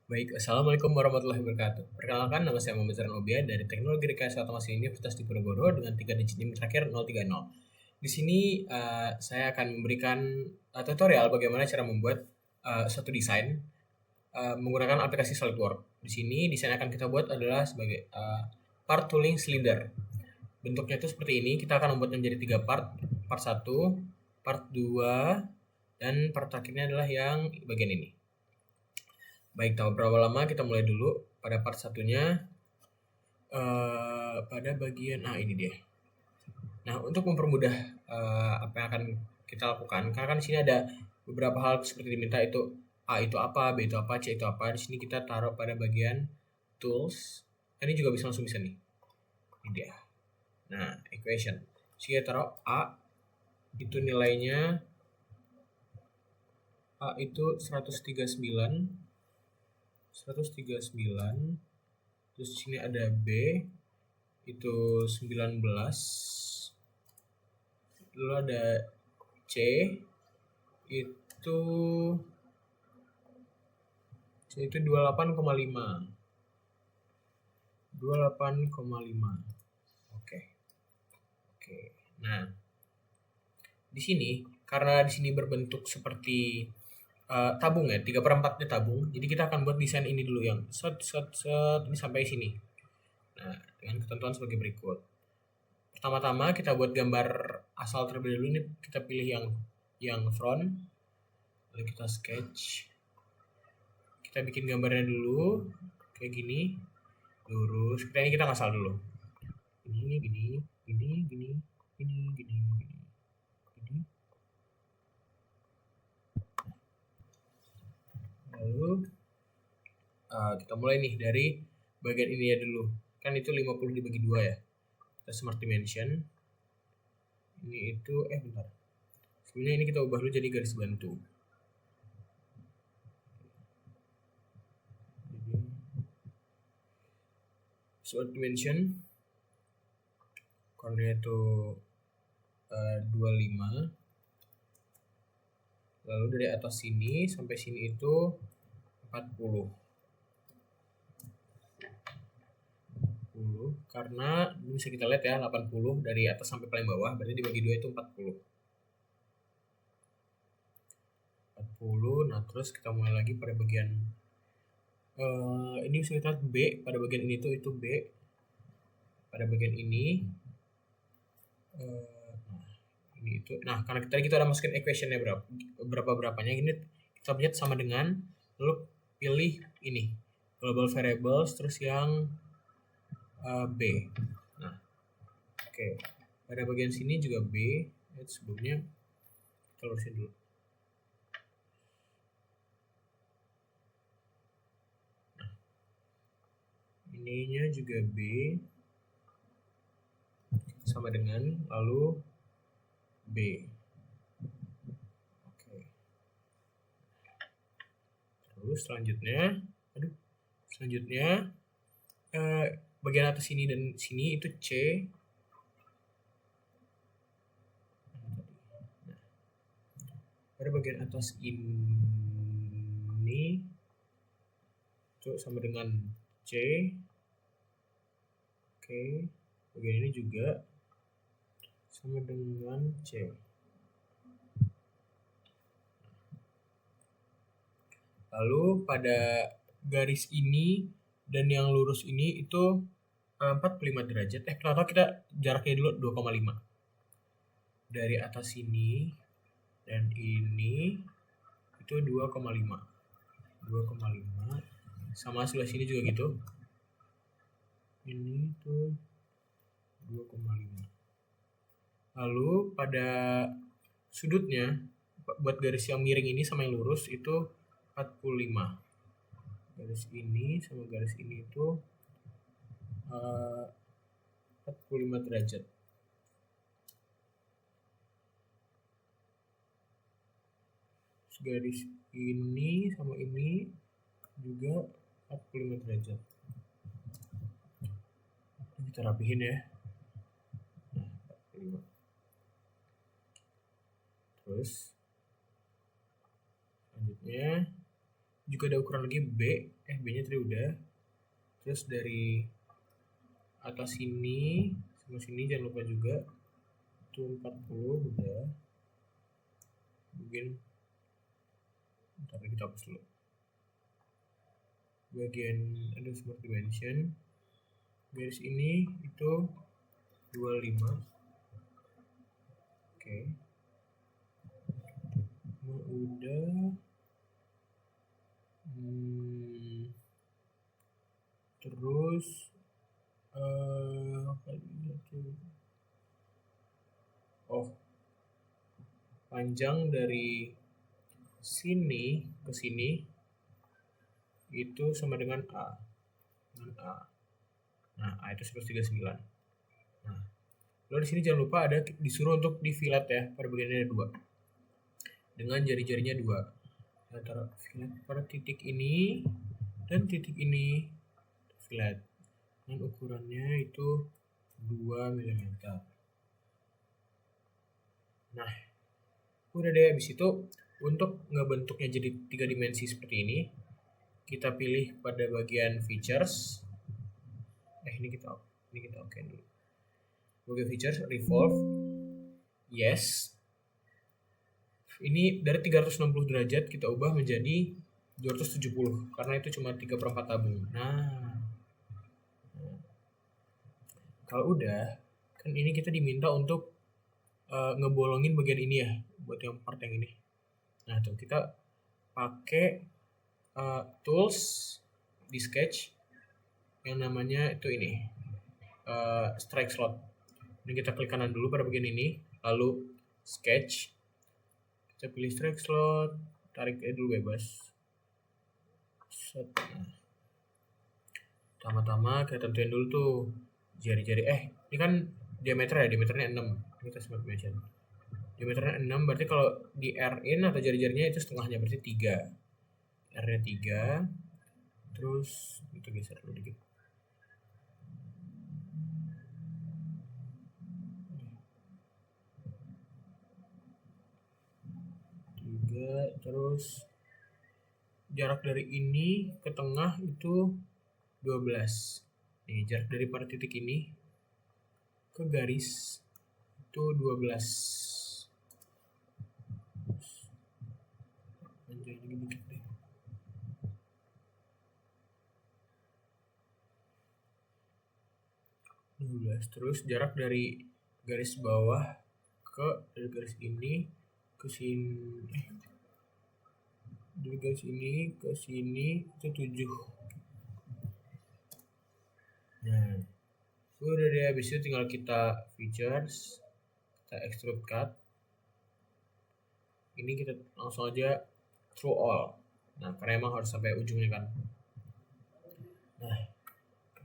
Baik, Assalamualaikum warahmatullahi wabarakatuh. Perkenalkan, nama saya Muhammad Zaran Obia dari Teknologi Rekayasa Otomasi Universitas Diponegoro dengan 3 digit NIM terakhir 030. Di sini saya akan memberikan tutorial bagaimana cara membuat suatu desain menggunakan aplikasi SolidWorks. Di sini desain yang akan kita buat adalah sebagai part tooling cylinder. Bentuknya itu seperti ini. Kita akan membuat menjadi 3 part. Part 1, part 2, dan part terakhirnya adalah yang bagian ini. Baik, tahu berapa lama? Kita mulai dulu pada part satunya. Pada bagian ini dia. Nah, untuk mempermudah apa yang akan kita lakukan, karena kan di sini ada beberapa hal seperti diminta itu A itu apa, B itu apa, C itu apa. Di sini kita taruh pada bagian tools. Ini juga bisa langsung bisa nih. Ini dia. Nah, equation. Jadi kita taruh A itu nilainya A itu 139. Terus di sini ada B itu 19. Lalu ada C itu 28,5. Oke. Nah, di sini karena di sini berbentuk seperti tabung ya, 3/4-nya tabung. Jadi kita akan buat desain ini dulu yang set ini sampai sini. Nah, dengan ketentuan sebagai berikut. Pertama-tama kita buat gambar asal terlebih dulu. Ini kita pilih yang front. Lalu kita sketch. Kita bikin gambarnya dulu kayak gini. Lurus. Kita ngasal dulu. Gini. Lalu kita mulai nih dari bagian ini ya dulu. Kan itu 50 dibagi 2 ya. Kita smart dimension. Ini itu bentar. Sebenarnya ini kita ubah dulu jadi garis bantu. Smart dimension koordinatnya itu 25. Lalu dari atas sini sampai sini itu 40. Karena bisa kita lihat ya 80 dari atas sampai paling bawah berarti dibagi 2 itu 40. Nah terus kita mulai lagi pada bagian ini bisa kita lihat B pada bagian ini tuh itu B pada bagian ini ini itu. Nah karena tadi kita udah masukin equationnya berapanya ini kita lihat sama dengan lalu pilih ini global variables terus yang B. Nah, oke. Pada bagian sini juga B. Sebelumnya kita lurusin dulu. Nah, ininya juga B sama dengan lalu B. Oke. Terus selanjutnya bagian atas sini dan sini itu C. Pada bagian atas ini itu sama dengan C. Oke, bagian ini juga sama dengan C. Lalu pada garis ini dan yang lurus ini itu 45 derajat. Kenapa kita jaraknya dulu 2,5. Dari atas sini dan ini itu 2,5. Sama sebelah sini juga gitu. Ini tuh 2,5. Lalu pada sudutnya buat garis yang miring ini sama yang lurus itu 45. Garis ini sama garis ini itu 45 derajat. Garis ini sama ini juga 45 derajat. Kita rapihin ya. Nah, 45. Terus selanjutnya juga ada ukuran lagi B-nya tadi udah. Terus dari atas sini sama sini jangan lupa juga itu 40 udah. Mungkin tapi kita hapus dulu. Bagian ada smart dimension. Garis ini itu 25. Oke. Nah, udah. Terus panjang dari sini ke sini itu sama dengan A. Nah, A itu 139. Nah, lalu di sini jangan lupa ada disuruh untuk di fillet ya, pada bagiannya ada 2. Dengan jari-jarinya 2. Antara fillet pada titik ini dan titik ini fillet. Dan ukurannya itu 2 mm. Nah, udah deh. Habis itu untuk ngebentuknya jadi 3 dimensi seperti ini, kita pilih pada bagian features. Ini kita oke dulu. Bagian features revolve. Yes. Ini dari 360 derajat kita ubah menjadi 270 karena itu cuma 3/4 tabung. Nah, kalau udah kan ini kita diminta untuk ngebolongin bagian ini ya, buat yang part yang ini. Nah, tuh kita pakai tools di sketch yang namanya itu ini strike slot. Ini kita klik kanan dulu pada bagian ini, lalu sketch, kita pilih strike slot, tarik dulu bebas. Set. Nah, pertama-tama kita tentuin dulu tuh jari-jari. Ini kan diameternya 6. Kita smart dimension. Diameternya 6 berarti kalau di R-in atau jari-jarinya itu setengahnya, berarti 3. R-nya 3. Terus itu geser dulu dikit. 3, terus jarak dari ini ke tengah itu 12. Nih, jarak dari pada titik ini ke garis itu 12. Panjang lagi dikit deh. 12. Terus jarak dari garis bawah dari garis ini ke sini, dari garis ini ke sini itu 7. Nah, udah deh. Habis itu tinggal kita features, kita extrude cut. Ini kita langsung aja through all. Nah, karena emang harus sampai ujungnya kan. Nah,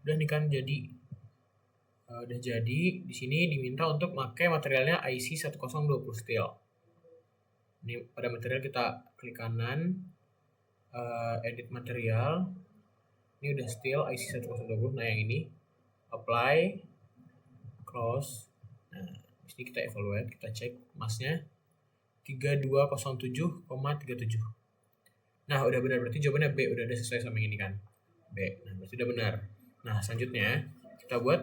udah nih kan jadi. Udah jadi. Di sini diminta untuk pakai materialnya IC 1020 steel. Ini pada material kita klik kanan, edit material. Ini udah steel IC 1020. Nah, yang ini apply, close. Nah, di sini kita evaluate, kita cek massnya 3207,37. Nah, udah benar, berarti jawabannya B. Udah ada sesuai sama ini kan, B. Nah, berarti udah benar. Nah, selanjutnya kita buat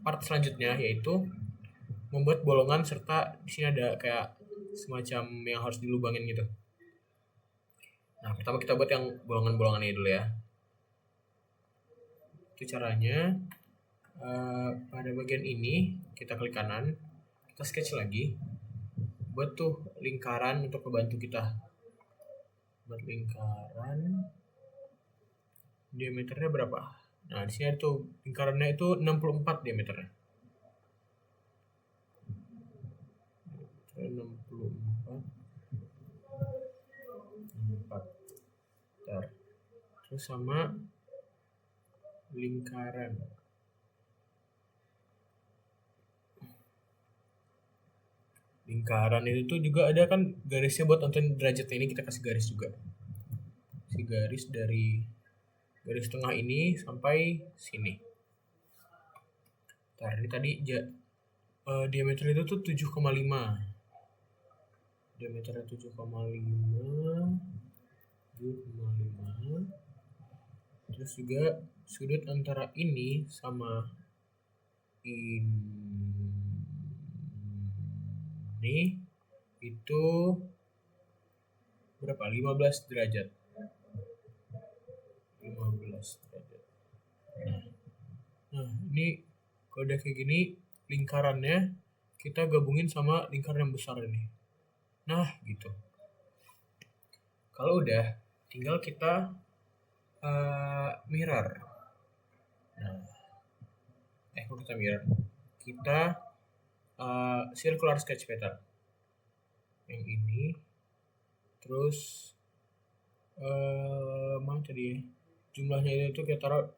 part selanjutnya, yaitu membuat bolongan serta di sini ada kayak semacam yang harus dilubangin gitu. Nah, pertama kita buat yang bolongan-bolongan ini dulu ya. Itu caranya. Pada bagian ini kita klik kanan, kita sketch lagi, buat tuh lingkaran untuk membantu kita. Buat lingkaran, diameternya berapa? Nah, di sini tuh lingkarannya itu 64 diameternya. 64. Terus sama lingkaran. Lingkaran itu tuh juga ada kan garisnya buat nentuin derajatnya, ini kita kasih garis juga. Si garis dari garis tengah ini sampai sini. Ini tadi diameter itu tuh 7,5. Diameternya 7,5. 7,5. Terus juga sudut antara ini sama ini itu berapa? 15 derajat. 15 derajat. Nah, ini kalau udah kayak gini, lingkarannya kita gabungin sama lingkaran yang besar ini. Nah, gitu. Kalau udah, tinggal kita mirror. Nah, kalau kita mirror, kita circular sketch pattern. Yang ini, terus mana tadi ya? Jumlahnya itu kita taruh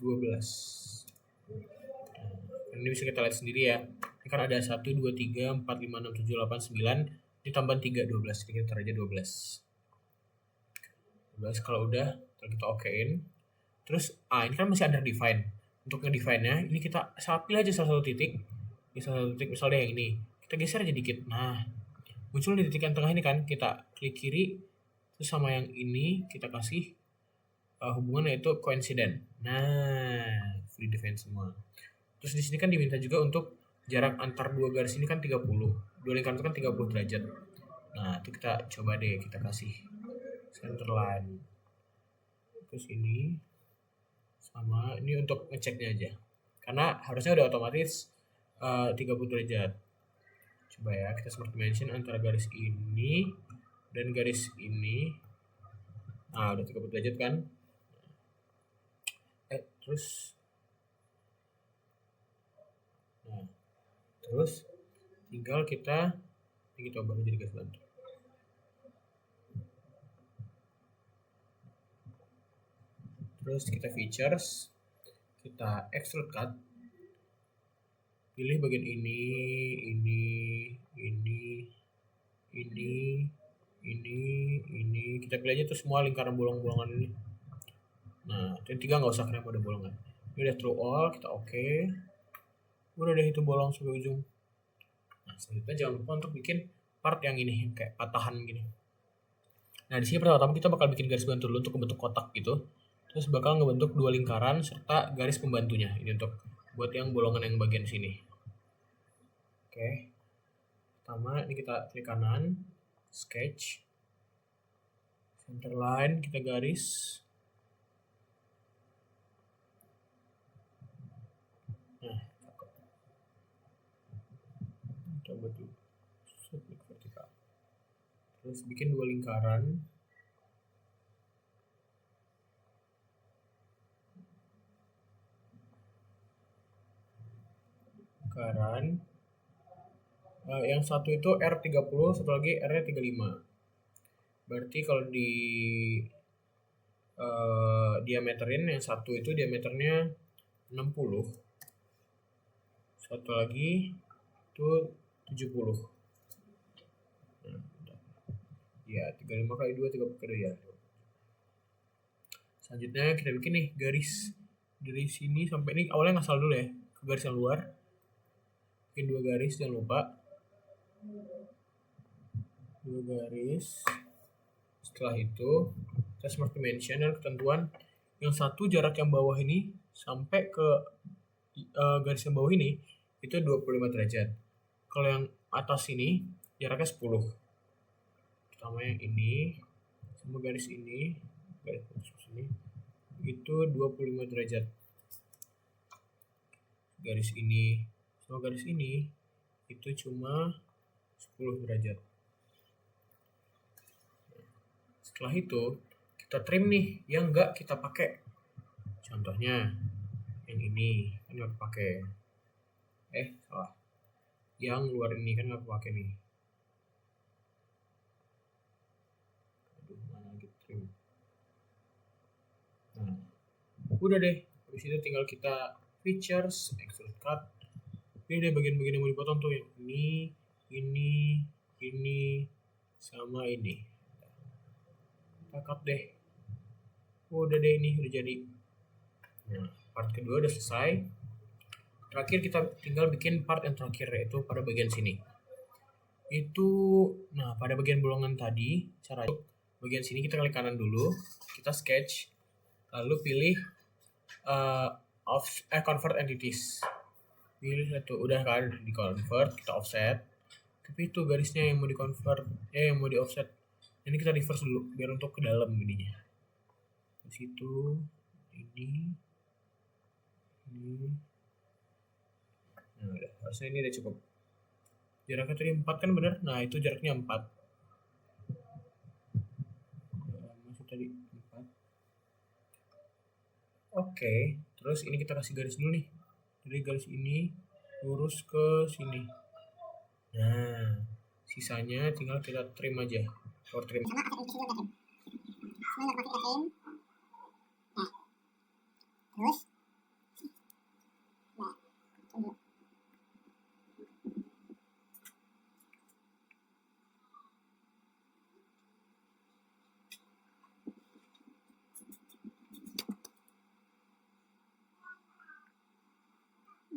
12. Nah, ini bisa kita lihat sendiri ya. Ini kan ada 1, 2, 3, 4, 5, 6, 7, 8, 9. Ditambah 3, 12. Jadi kita taruh aja 12. 12 kalau udah, kita okein. Terus, ini kan masih under define. Untuk nge-define-nya, ini kita pilih aja salah satu titik. Ini salah satu titik, misalnya yang ini. Kita geser aja dikit. Nah, muncul di titik yang tengah ini kan, kita klik kiri, terus sama yang ini kita kasih hubungan yaitu coincident. Nah, free define semua. Terus di sini kan diminta juga untuk jarak antar dua garis ini kan 30. Dua lingkaran itu kan 30 derajat. Nah, itu kita coba deh, kita kasih center line. Terus ini sama ini untuk ngeceknya aja. Karena harusnya udah otomatis 30 derajat. Coba ya, kita smart dimension antara garis ini dan garis ini. Nah, udah 30 derajat kan? Terus tinggal kita coba jadi garis bantu. Terus kita features, kita extrude cut, pilih bagian ini, kita pilih aja tuh semua lingkaran bolong-bolongan ini. Nah, yang 3 nggak usah karena ada bolongan. Ini udah true all, kita oke. Udah deh itu bolong sampai ujung. Nah, selanjutnya jangan lupa untuk bikin part yang ini, kayak patahan gini. Nah, di sini pertama-tama kita bakal bikin garis bantu dulu untuk membentuk kotak gitu. Terus bakal ngebentuk 2 lingkaran serta garis pembantunya. Ini untuk buat yang bolongan yang bagian sini. Oke. Pertama, ini kita klik kanan, sketch, center line, kita garis. Nah, coba tuh, klik vertikal. Terus bikin 2 lingkaran. Yang satu itu R30, satu lagi R-nya 35. Berarti kalau di diameterin, yang satu itu diameternya 60. Satu lagi itu 70. Nah, ya, 35 kali 2, 30 kali 2 ya. Selanjutnya kita bikin nih garis dari sini sampai ini, awalnya ngasal dulu ya, ke garis yang luar. Bikin 2 garis, jangan lupa. 2 garis. Setelah itu kita smart dimension dan ketentuan yang satu jarak yang bawah ini sampai ke garis yang bawah ini itu 25 derajat. Kalau yang atas ini jaraknya 10. Pertama yang ini sama garis ini, garis ini itu 25 derajat. Garis ini sama garis ini itu cuma 10 derajat. Setelah itu kita trim nih yang enggak kita pakai. Contohnya yang ini kan nggak pakai. Salah. Yang luar ini kan nggak pakai nih. Aduh, mana lagi trim. Nah, udah deh. Habis itu tinggal kita features, extrude cut. Ini deh bagian-bagian yang mau dipotong tuh, yang ini, sama ini. Cut deh. Udah deh, ini udah jadi. Nah, part kedua udah selesai. Terakhir kita tinggal bikin part yang terakhir, yaitu pada bagian sini. Itu, nah pada bagian bolongan tadi, cara bagian sini kita klik kanan dulu, kita sketch, lalu pilih convert entities. Pilih satu, udah kan di convert, kita offset. Tapi itu garisnya yang mau di convert, yang mau di offset. Ini kita reverse dulu biar untuk ke dalam ininya. Di situ, ini. Nah, udah, harusnya ini udah cukup. Jaraknya tadi 4 kan bener? Nah, itu jaraknya 4. Masuk tadi 4. Oke, terus ini kita kasih garis dulu nih. Jadi garis ini lurus ke sini. Nah, sisanya tinggal kita trim aja. Power trim. Sama pakai trim. Semua pakai trim. Nah, terus. Nah, tunggu.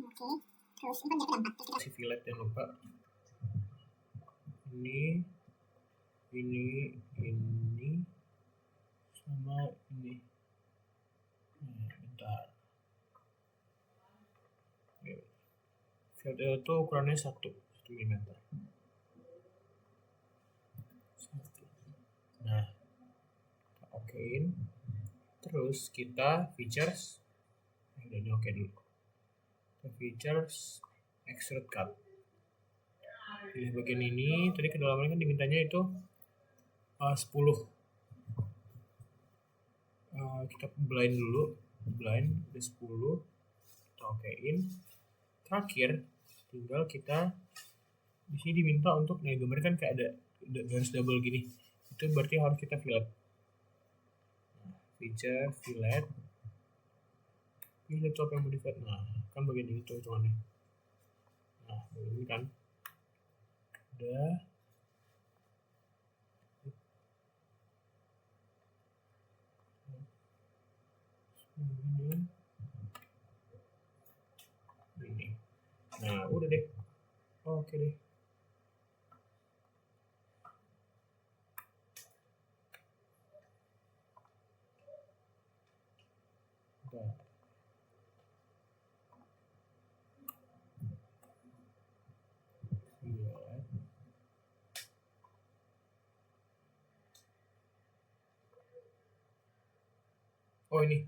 Oke, terus ini kan jaraknya 4. Kasih fillet jangan lupa. Ini sama ini. Nah, bentar. Fillet itu ukurannya 1 mm. Nah, kita okein. Terus kita features. Ini oke dulu. Features extrude cut. Pilih bagian ini, tadi kedalamannya kan dimintanya itu 10. Kita blind dulu, blind udah 10, kita okein. Terakhir tinggal kita di sini diminta untuk gambar kan kayak ada garis double gini, itu berarti harus kita fillet. Feature fillet, pilih top yang mau di fillet. Nah, kan bagian ini tuh hitungannya. Nah, ini kan udah. Ini. Nah, udah deh. Oke deh. Udah. Oh ini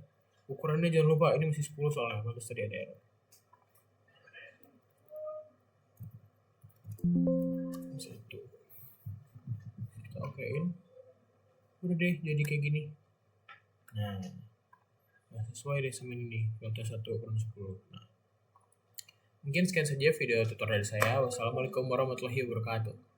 ukurannya jangan lupa, ini masih 10 soalnya, bagus tadi ada error. Satu. Kita okein. Udah deh jadi kayak gini. Nah, sesuai deh sama ini, filter 1 ukuran 10. Nah, mungkin sekian saja video tutorial dari saya. Wassalamualaikum warahmatullahi wabarakatuh.